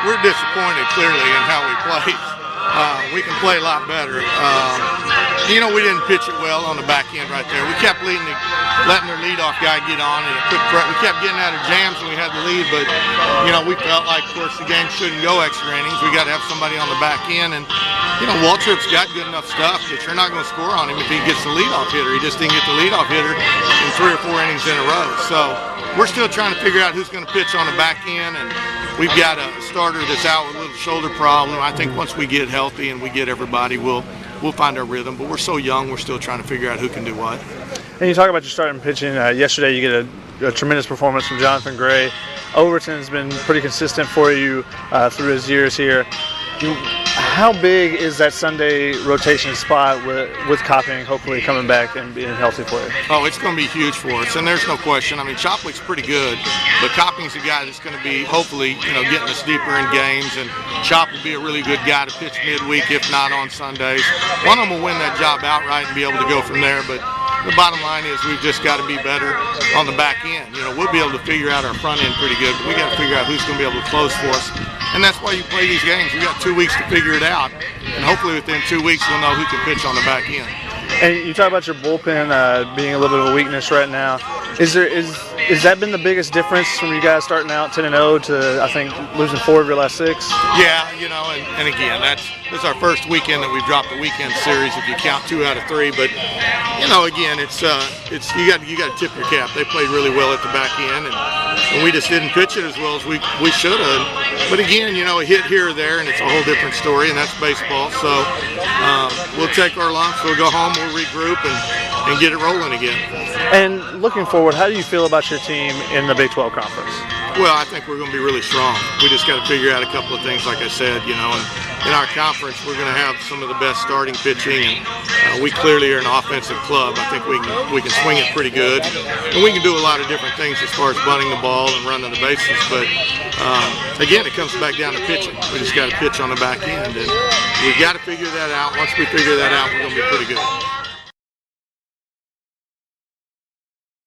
we're disappointed clearly in how we played. We can play a lot better. We didn't pitch it well on the back end right there. We kept letting their leadoff guy get on and we kept getting out of jams when we had the lead, but we felt like, of course, the game shouldn't go extra innings. We got to have somebody on the back end, and Waltrip's got good enough stuff that you're not going to score on him if he gets the leadoff hitter. He just didn't get the leadoff hitter in 3 or 4 innings in a row. So we're still trying to figure out who's going to pitch on the back end, and we've got a starter that's out with a little shoulder problem. I think once we get healthy and we get everybody, we'll find our rhythm. But we're so young, we're still trying to figure out who can do what. And you talk about your starting pitching. Yesterday you get a tremendous performance from Jonathan Gray. Overton's been pretty consistent for you through his years here. How big is that Sunday rotation spot with Copping hopefully coming back and being healthy for you? Oh, it's going to be huge for us, and there's no question. I mean, Choplick's pretty good, but Copping's a guy that's going to be hopefully, getting us deeper in games, and Chop will be a really good guy to pitch midweek, if not on Sundays. One of them will win that job outright and be able to go from there, but the bottom line is we've just got to be better on the back end. We'll be able to figure out our front end pretty good, but we got to figure out who's going to be able to close for us. And that's why you play these games. We got 2 weeks to figure it out, and hopefully within 2 weeks we'll know who can pitch on the back end. And you talk about your bullpen being a little bit of a weakness right now. Is that been the biggest difference from you guys starting out 10-0 to, I think, losing 4 of your last 6? Yeah, and again, this is our first weekend that we've dropped the weekend series if you count 2 out of 3. But again, it's you got to tip your cap. They played really well at the back end, and we just didn't pitch it as well as we should have. But again, a hit here or there, and it's a whole different story, and that's baseball. So we'll take our lumps, we'll go home, we'll regroup, and get it rolling again. And looking forward, how do you feel about your team in the Big 12 Conference? Well, I think we're going to be really strong. We just got to figure out a couple of things, like I said, and in our conference, we're going to have some of the best starting pitching, and we clearly are an offensive club. I think we can swing it pretty good, and we can do a lot of different things as far as bunting the ball and running the bases. But again, it comes back down to pitching. We just got to pitch on the back end, and we've got to figure that out. Once we figure that out, we're going to be pretty good.